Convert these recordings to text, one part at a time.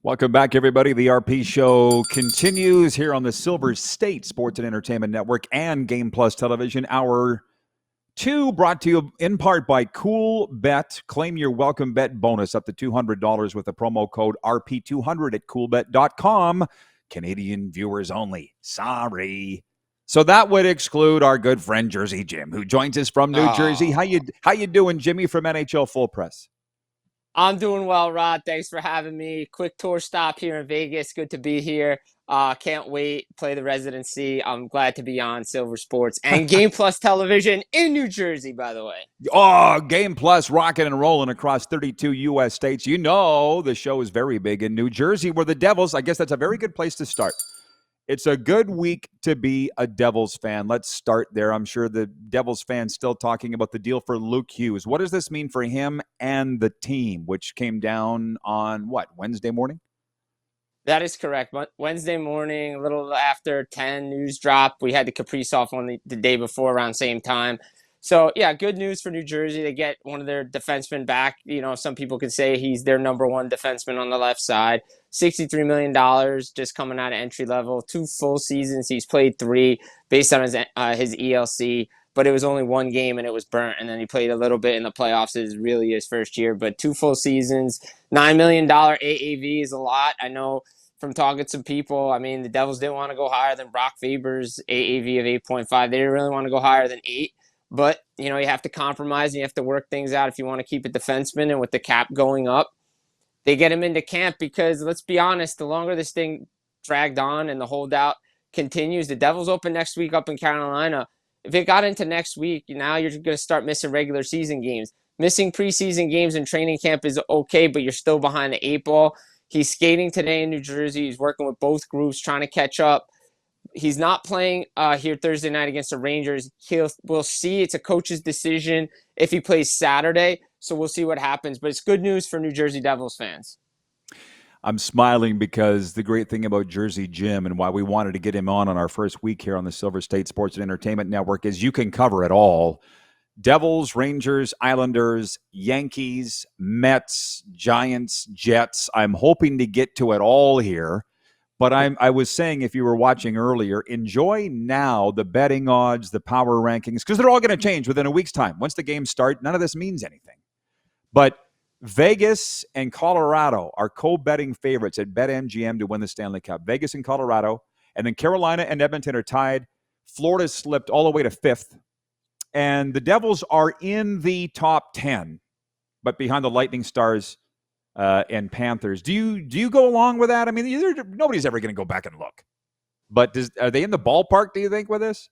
Welcome back, everybody. The RP Show continues here on the Silver State Sports and Entertainment Network and Game Plus Television. Hour 2 brought to you in part by Cool Bet. Claim your welcome bet bonus up to $200 with the promo code RP200 at coolbet.com. Canadian viewers only. Sorry. So that would exclude our good friend Jersey Jim, who joins us from New Jersey. How you doing, Jimmy, from NHL Full Press? I'm doing well, Rod. Thanks for having me. Quick tour stop here in Vegas. Good to be here. Can't wait. Play the residency. I'm glad to be on Silver Sports and Game Plus Television in New Jersey, by the way. Oh, Game Plus rocking and rolling across 32 U.S. states. You know the show is very big in New Jersey, where the Devils, I guess that's a very good place to start. It's a good week to be a Devils fan. Let's start there. I'm sure the Devils fans still talking about the deal for Luke Hughes. What does this mean for him and the team, which came down on, Wednesday morning? That is correct. Wednesday morning, a little after 10, news drop. We had the Kaprizov on the day before around same time. So, yeah, good news for New Jersey. They get one of their defensemen back. You know, some people could say he's their number one defenseman on the left side. $63 million just coming out of entry level. 2 full seasons. He's played 3 based on his ELC. But it was only 1 game and it was burnt. And then he played a little bit in the playoffs. It was really his first year. But 2 full seasons, $9 million AAV is a lot. I know from talking to some people, I mean, the Devils didn't want to go higher than Brock Faber's AAV of 8.5. They didn't really want to go higher than 8. But, you know, you have to compromise and you have to work things out if you want to keep a defenseman. And with the cap going up, they get him into camp because, let's be honest, the longer this thing dragged on and the holdout continues, the Devils open next week up in Carolina. If it got into next week, now you're going to start missing regular season games. Missing preseason games in training camp is okay, but you're still behind the 8 ball. He's skating today in New Jersey. He's working with both groups, trying to catch up. He's not playing here Thursday night against the Rangers. We'll see. It's a coach's decision if he plays Saturday. So we'll see what happens. But it's good news for New Jersey Devils fans. I'm smiling because the great thing about Jersey Jim and why we wanted to get him on our first week here on the Silver State Sports and Entertainment Network is you can cover it all. Devils, Rangers, Islanders, Yankees, Mets, Giants, Jets. I'm hoping to get to it all here. But I was saying, if you were watching earlier, enjoy now the betting odds, the power rankings, because they're all going to change within a week's time. Once the games start, none of this means anything. But Vegas and Colorado are co-betting favorites at BetMGM to win the Stanley Cup. Vegas and Colorado. And then Carolina and Edmonton are tied. Florida slipped all the way to 5th. And the Devils are in the top 10, but behind the Lightning, Stars, and Panthers. Do you go along with that? I mean, nobody's ever going to go back and look. But are they in the ballpark, do you think, with this?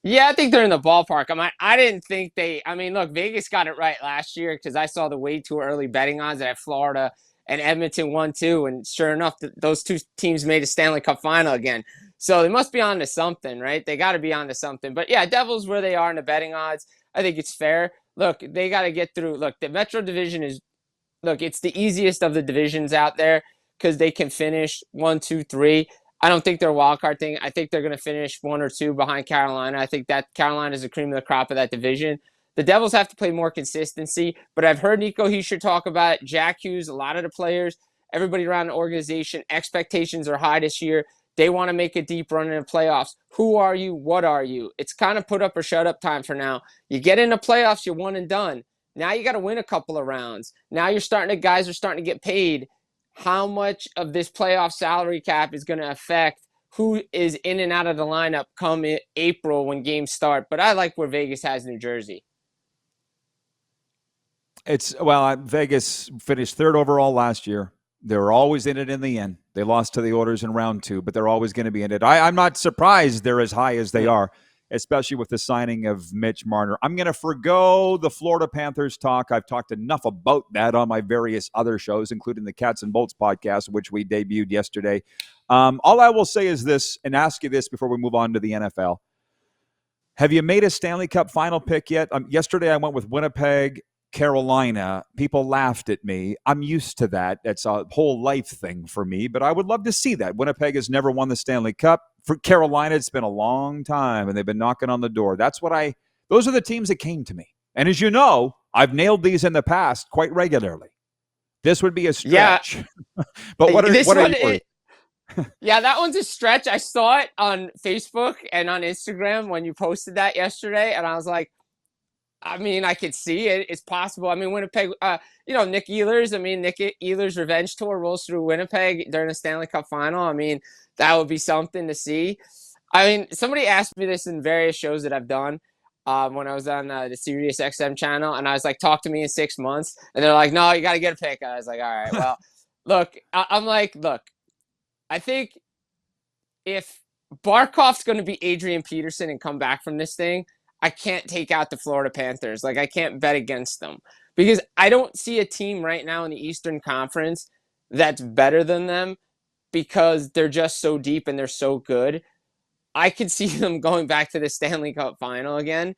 Yeah, I think they're in the ballpark. I didn't think look, Vegas got it right last year because I saw the way too early betting odds that Florida and Edmonton won too. And sure enough, those 2 teams made a Stanley Cup final again. So they must be on to something, right? They got to be on to something. But yeah, Devils where they are in the betting odds, I think it's fair. Look, they got to get through. Look, the Metro Division it's the easiest of the divisions out there because they can finish 1, 2, 3. I don't think they're a wild card thing. I think they're going to finish 1 or 2 behind Carolina. I think that Carolina is the cream of the crop of that division. The Devils have to play more consistency, but I've heard Nico Hischier talk about it. Jack Hughes, a lot of the players, everybody around the organization, expectations are high this year. They want to make a deep run in the playoffs. Who are you? What are you? It's kind of put up or shut up time for now. You get in the playoffs, you're one and done. Now you got to win a couple of rounds. Now guys are starting to get paid. How much of this playoff salary cap is going to affect who is in and out of the lineup come April when games start? But I like where Vegas has New Jersey. Vegas finished 3rd overall last year. They were always in it in the end. They lost to the Oilers in round 2, but they're always going to be in it. I'm not surprised they're as high as they are, especially with the signing of Mitch Marner. I'm going to forgo the Florida Panthers talk. I've talked enough about that on my various other shows, including the Cats and Bolts podcast, which we debuted yesterday. All I will say is this, and ask you this before we move on to the NFL. Have you made a Stanley Cup final pick yet? Yesterday I went with Winnipeg, Carolina. People laughed at me. I'm used to that. That's a whole life thing for me, but I would love to see that. Winnipeg has never won the Stanley Cup. For Carolina, it's been a long time, and they've been knocking on the door. Those are the teams that came to me. And as you know, I've nailed these in the past quite regularly. This would be a stretch. Yeah. But This what are one, yours? yeah, that one's a stretch. I saw it on Facebook and on Instagram when you posted that yesterday, and I was like, I mean, I could see it. It's possible. I mean, Winnipeg, Nick Ehlers. I mean, Nick Ehlers' revenge tour rolls through Winnipeg during the Stanley Cup final. I mean, that would be something to see. I mean, somebody asked me this in various shows that I've done when I was on the Sirius XM channel, and I was like, talk to me in 6 months. And they're like, no, you got to get a pick. And I was like, all right, well, look, I'm like, look, I think if Barkov's going to be Adrian Peterson and come back from this thing, I can't take out the Florida Panthers. Like, I can't bet against them because I don't see a team right now in the Eastern Conference that's better than them because they're just so deep and they're so good. I could see them going back to the Stanley Cup final again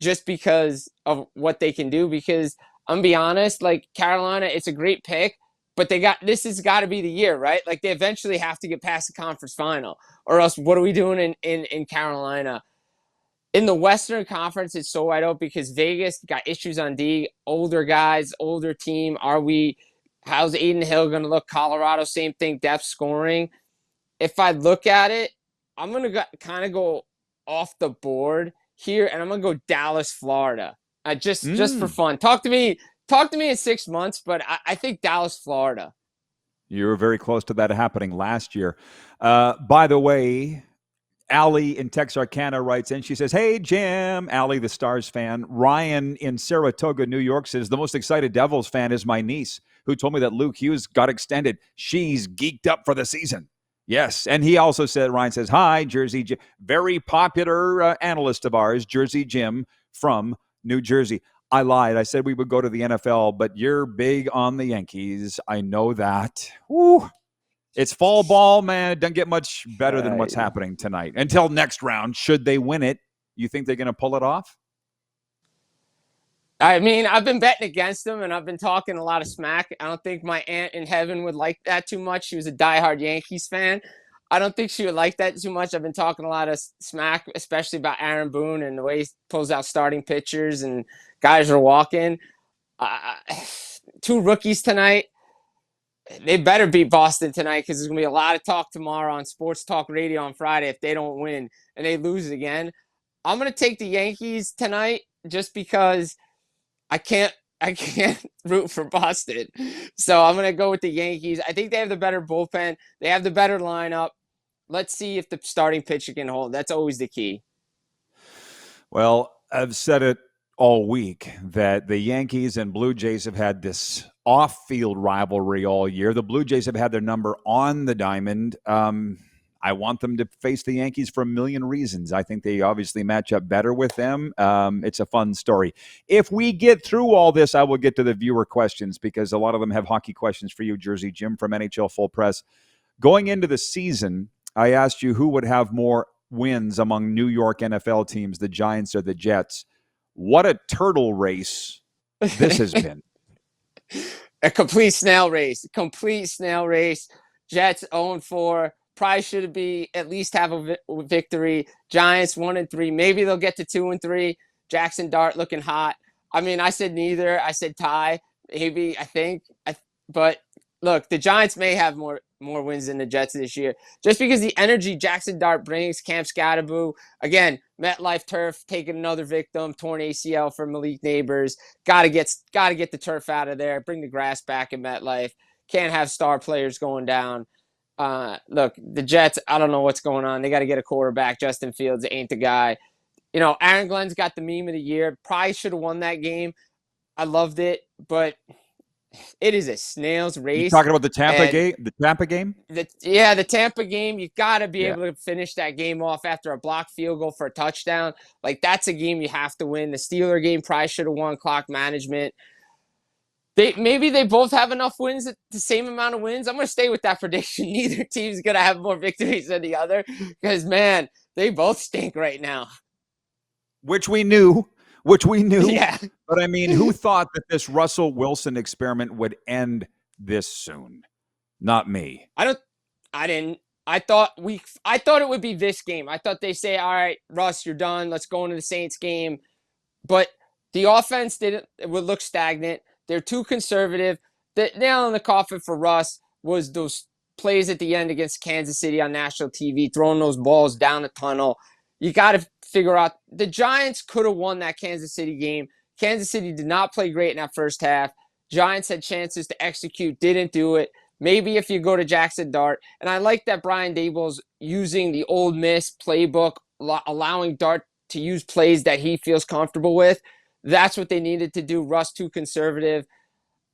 just because of what they can do. Because I'm gonna be honest, like Carolina, it's a great pick, but this has got to be the year, right? Like they eventually have to get past the conference final, or else what are we doing in Carolina? In the Western Conference, it's so wide open because Vegas got issues on D, older guys, older team. How's Aiden Hill going to look? Colorado, same thing, depth scoring. If I look at it, I'm going to kind of go off the board here, and I'm going to go Dallas, Florida. Just for fun. Talk to me in 6 months, but I think Dallas, Florida. You were very close to that happening last year. By the way, Allie in Texarkana writes in. She says, hey, Jim. Allie, the Stars fan. Ryan in Saratoga, New York says, the most excited Devils fan is my niece, who told me that Luke Hughes got extended. She's geeked up for the season. Yes. And he also said, Ryan says, hi, Jersey Jim. Very popular analyst of ours, Jersey Jim from New Jersey. I lied. I said we would go to the NFL, but you're big on the Yankees. I know that. Woo. It's fall ball, man. It doesn't get much better than what's happening tonight. Until next round, should they win it, you think they're going to pull it off? I mean, I've been betting against them, and I've been talking a lot of smack. I don't think my aunt in heaven would like that too much. She was a diehard Yankees fan. I don't think she would like that too much. I've been talking a lot of smack, especially about Aaron Boone and the way he pulls out starting pitchers and guys are walking. Two rookies tonight. They better beat Boston tonight because there's going to be a lot of talk tomorrow on Sports Talk Radio on Friday if they don't win and they lose again. I'm going to take the Yankees tonight just because I can't root for Boston. So I'm going to go with the Yankees. I think they have the better bullpen. They have the better lineup. Let's see if the starting pitcher can hold. That's always the key. Well, I've said it all week that the Yankees and Blue Jays have had this off-field rivalry all year. The Blue Jays have had their number on the diamond. I want them to face the Yankees for a million reasons. I think they obviously match up better with them. It's a fun story. If we get through all this, I will get to the viewer questions because a lot of them have hockey questions for you, Jersey Jim from NHL Full Press. Going into the season, I asked you who would have more wins among New York NFL teams, the Giants or the Jets. What a turtle race this has been. A complete snail race. Jets 0-4. Probably should be at least have a victory. Giants 1-3. Maybe they'll get to 2-3. Jackson Dart looking hot. I mean, I said neither. I said tie. Maybe, I think. But look, the Giants may have more wins than the Jets this year. Just because the energy Jackson Dart brings, Cam Scatterboo, again, MetLife turf taking another victim, torn ACL for Malik Neighbors. Gotta get the turf out of there. Bring the grass back in MetLife. Can't have star players going down. Look, the Jets, I don't know what's going on. They got to get a quarterback. Justin Fields ain't the guy. You know, Aaron Glenn's got the meme of the year. Probably should have won that game. I loved it, but it is a snail's race. You talking about the Tampa game? The Tampa game? The Tampa game. You got to be able to finish that game off after a blocked field goal for a touchdown. Like, that's a game you have to win. The Steeler game probably should have won clock management. Maybe they both have enough wins, the same amount of wins. I'm going to stay with that prediction. Neither team's going to have more victories than the other because, man, they both stink right now. Which we knew. Yeah. But, I mean, who thought that this Russell Wilson experiment would end this soon? Not me. I didn't. I thought it would be this game. I thought they say, all right, Russ, you're done. Let's go into the Saints game. But the offense would look stagnant. They're too conservative. The nail in the coffin for Russ was those plays at the end against Kansas City on national TV, throwing those balls down the tunnel. You got to figure out the Giants could have won that Kansas City game. Kansas City did not play great in that first half. Giants had chances to execute, didn't do it. Maybe if you go to Jackson Dart, and I like that Brian Daboll's using the Ole Miss playbook, allowing Dart to use plays that he feels comfortable with. That's what they needed to do. Russ too conservative.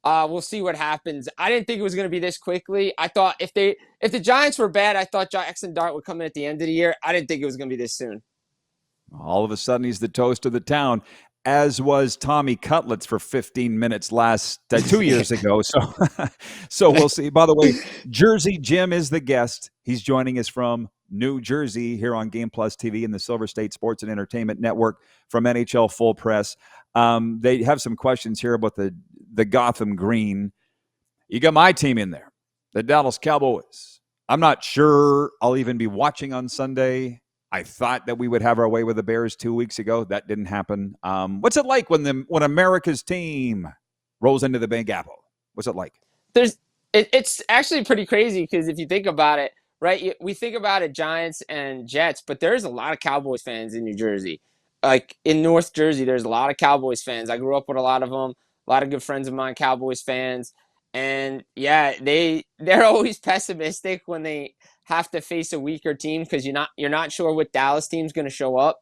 We'll see what happens. I didn't think it was going to be this quickly. I thought if the Giants were bad, I thought Jackson Dart would come in at the end of the year. I didn't think it was going to be this soon. All of a sudden, he's the toast of the town, as was Tommy Cutlets for 15 minutes 2 years ago. So we'll see. By the way, Jersey Jim is the guest. He's joining us from New Jersey here on Game Plus TV and the Silver State Sports and Entertainment Network from NHL Full Press. They have some questions here about the Gotham Green. You got my team in there, the Dallas Cowboys. I'm not sure I'll even be watching on Sunday. I thought that we would have our way with the Bears 2 weeks ago. That didn't happen. What's it like when America's team rolls into the Big Apple? What's it like? It's actually pretty crazy because if you think about it, right? We think about it, Giants and Jets, but there's a lot of Cowboys fans in New Jersey. Like in North Jersey, there's a lot of Cowboys fans. I grew up with a lot of them. A lot of good friends of mine, Cowboys fans. And yeah, they're always pessimistic when they have to face a weaker team because you're not sure what Dallas team's going to show up.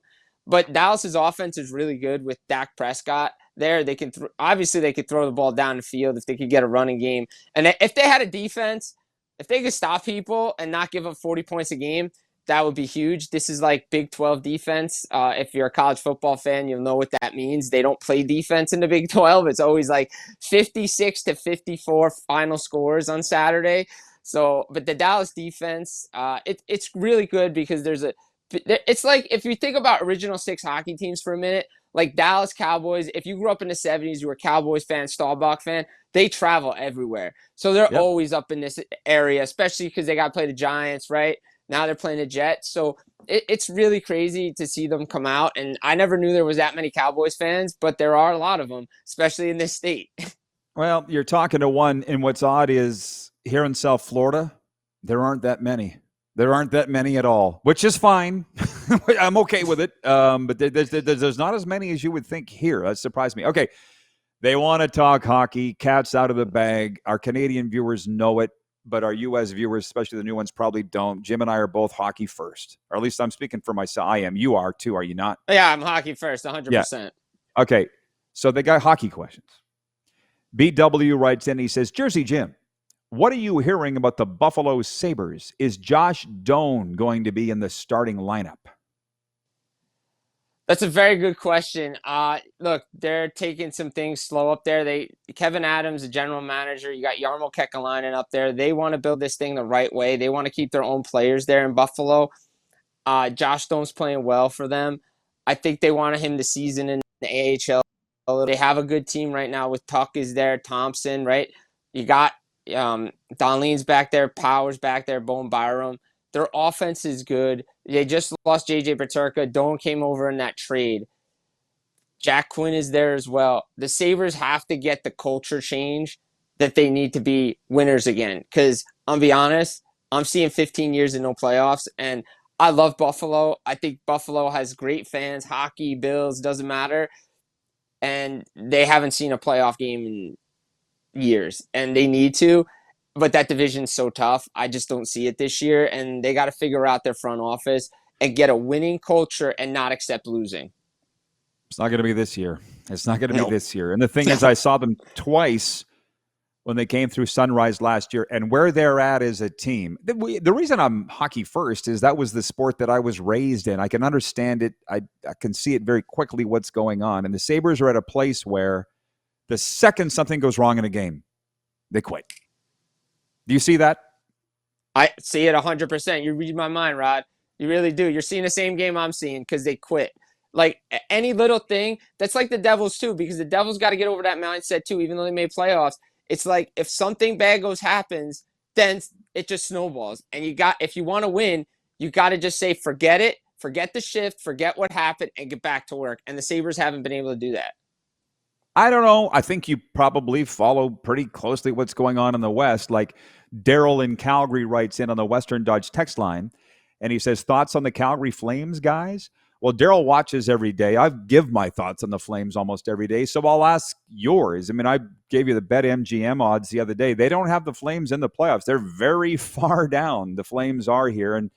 But Dallas's offense is really good with Dak Prescott. There, they can obviously they could throw the ball down the field if they could get a running game, and if they had a defense, if they could stop people and not give up 40 points a game, that would be huge. This is like Big 12 defense. If you're a college football fan, you'll know what that means. They don't play defense in the Big 12. It's always like 56-54 final scores on Saturday. So, but the Dallas defense, it's really good because it's like if you think about original six hockey teams for a minute, like Dallas Cowboys, if you grew up in the 70s, you were a Cowboys fan, Staubach fan, they travel everywhere. So they're always up in this area, especially because they got to play the Giants, right? Now they're playing the Jets. So it's really crazy to see them come out. And I never knew there was that many Cowboys fans, but there are a lot of them, especially in this state. Well, you're talking to one, and what's odd is here in South Florida, there aren't that many. There aren't that many at all, which is fine. I'm okay with it. But there's not as many as you would think here. That surprised me. Okay, they want to talk hockey. Cat's out of the bag. Our Canadian viewers know it, but our U.S. viewers, especially the new ones, probably don't. Jim and I are both hockey first, or at least I'm speaking for myself. I am. You are too, are you not? Yeah, I'm hockey first, 100%. Yeah. Okay, so they got hockey questions. BW writes in, he says, Jersey Jim, what are you hearing about the Buffalo Sabres? Is Josh Doan going to be in the starting lineup? That's a very good question. Look, they're taking some things slow up there. Kevin Adams, the general manager, you got Jarmo Kekalainen up there. They want to build this thing the right way. They want to keep their own players there in Buffalo. Josh Doan's playing well for them. I think they wanted him to season in the AHL. They have a good team right now with Tuck is there, Thompson, right? You got Darlene's back there, Powers back there, Bone Byram. Their offense is good. They just lost J.J. Peterka. Doan came over in that trade. Jack Quinn is there as well. The Sabres have to get the culture change that they need to be winners again. Because I'll be honest, I'm seeing 15 years and no playoffs, and I love Buffalo. I think Buffalo has great fans, hockey, Bills, doesn't matter. And they haven't seen a playoff game in years, and they need to. But that division's so tough. I just don't see it this year, and they got to figure out their front office and get a winning culture and not accept losing. It's not going to be this year. It's not going to be this year. And the thing is, I saw them twice when they came through Sunrise last year, and where they're at as a team. The reason I'm hockey first is that was the sport that I was raised in. I can understand it. I can see it very quickly what's going on. And the Sabres are at a place where the second something goes wrong in a game, they quit. Do you see that? I see it 100%. You read my mind, Rod. You really do. You're seeing the same game I'm seeing because they quit. Like any little thing, that's like the Devils too, because the Devils got to get over that mindset too, even though they made playoffs. It's like if something bad happens, then it just snowballs. And if you want to win, you got to just say, forget it, forget the shift, forget what happened, and get back to work. And the Sabres haven't been able to do that. I don't know. I think you probably follow pretty closely what's going on in the West. Like Daryl in Calgary writes in on the Western Dodge text line, and he says, "Thoughts on the Calgary Flames, guys?" Well, Daryl watches every day. I give my thoughts on the Flames almost every day, so I'll ask yours. I mean, I gave you the BetMGM odds the other day. They don't have the Flames in the playoffs. They're very far down. The Flames are here, and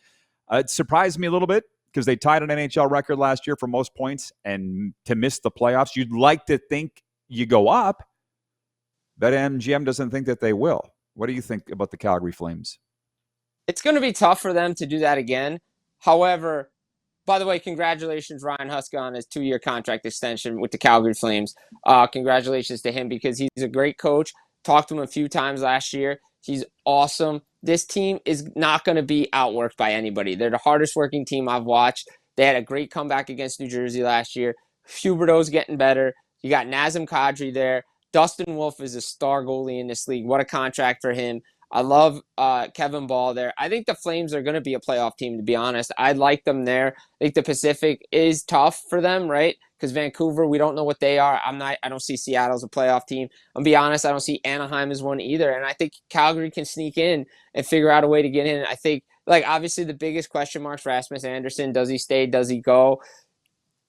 it surprised me a little bit because they tied an NHL record last year for most points, and to miss the playoffs, you'd like to think you go up, but MGM doesn't think that they will. What do you think about the Calgary Flames? It's going to be tough for them to do that again. However, by the way, congratulations, Ryan Huska, on his 2-year contract extension with the Calgary Flames. Congratulations to him because he's a great coach. Talked to him a few times last year. He's awesome. This team is not going to be outworked by anybody. They're the hardest working team I've watched. They had a great comeback against New Jersey last year. Huberdeau's getting better. You got Nazem Kadri there. Dustin Wolf is a star goalie in this league. What a contract for him. I love Kevin Ball there. I think the Flames are going to be a playoff team, to be honest. I like them there. I think the Pacific is tough for them, right? Because Vancouver, we don't know what they are. I don't see Seattle as a playoff team. I'll be honest, I don't see Anaheim as one either. And I think Calgary can sneak in and figure out a way to get in. I think, obviously the biggest question marks, Rasmus Anderson. Does he stay? Does he go?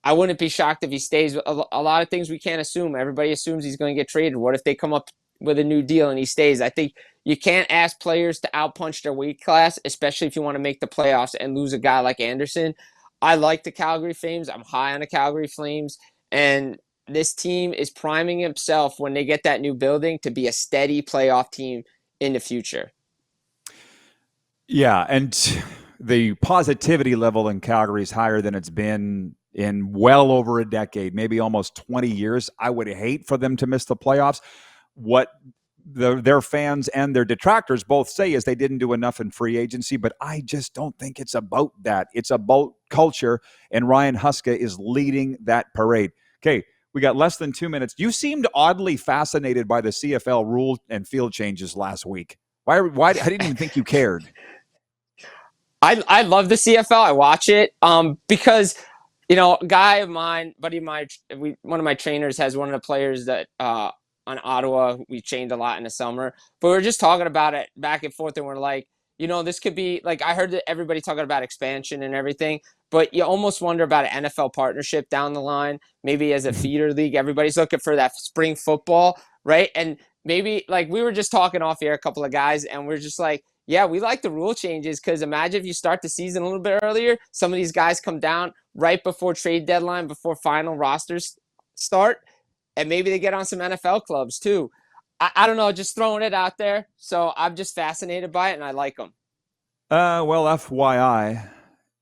I wouldn't be shocked if he stays. A lot of things we can't assume. Everybody assumes he's going to get traded. What if they come up with a new deal and he stays? I think you can't ask players to outpunch their weight class, especially if you want to make the playoffs and lose a guy like Anderson. I like the Calgary Flames. I'm high on the Calgary Flames. And this team is priming himself when they get that new building to be a steady playoff team in the future. Yeah, and the positivity level in Calgary is higher than it's been in well over a decade, maybe almost 20 years. I would hate for them to miss the playoffs. What their fans and their detractors both say is they didn't do enough in free agency, but I just don't think it's about that. It's about culture, and Ryan Huska is leading that parade. Okay, we got less than 2 minutes. You seemed oddly fascinated by the CFL rule and field changes last week. Why? I didn't even think you cared. I love the CFL. I watch it because a guy of mine, buddy of mine, one of my trainers has one of the players that on Ottawa we trained a lot in the summer. But we were just talking about it back and forth, and we're like, this could be like, I heard that everybody talking about expansion and everything, but you almost wonder about an NFL partnership down the line, maybe as a feeder league. Everybody's looking for that spring football, right? And maybe we were just talking off here, a couple of guys, and we're just like, yeah, we like the rule changes because imagine if you start the season a little bit earlier, some of these guys come down right before trade deadline, before final rosters start, and maybe they get on some NFL clubs too. I don't know, just throwing it out there. So I'm just fascinated by it, and I like them. Well, FYI,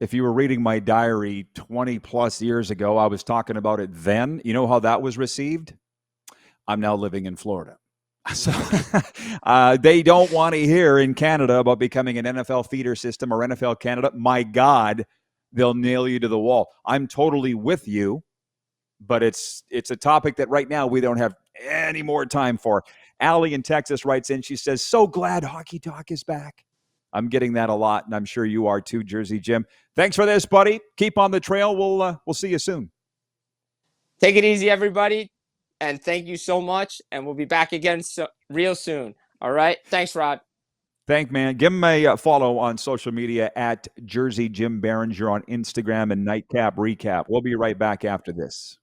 if you were reading my diary 20 plus years ago, I was talking about it then. You know how that was received? I'm now living in Florida. So they don't want to hear in Canada about becoming an NFL feeder system or NFL Canada. My God, they'll nail you to the wall. I'm totally with you, but it's a topic that right now we don't have any more time for. Allie in Texas writes in. She says, "So glad Hockey Talk is back." I'm getting that a lot, and I'm sure you are too, Jersey Jim. Thanks for this, buddy. Keep on the trail. We'll see you soon. Take it easy, everybody. And thank you so much. And we'll be back again real soon. All right. Thanks, Rod. Thank, man. Give him a follow on social media at Jersey Jim Biringer on Instagram and Nightcap Recap. We'll be right back after this.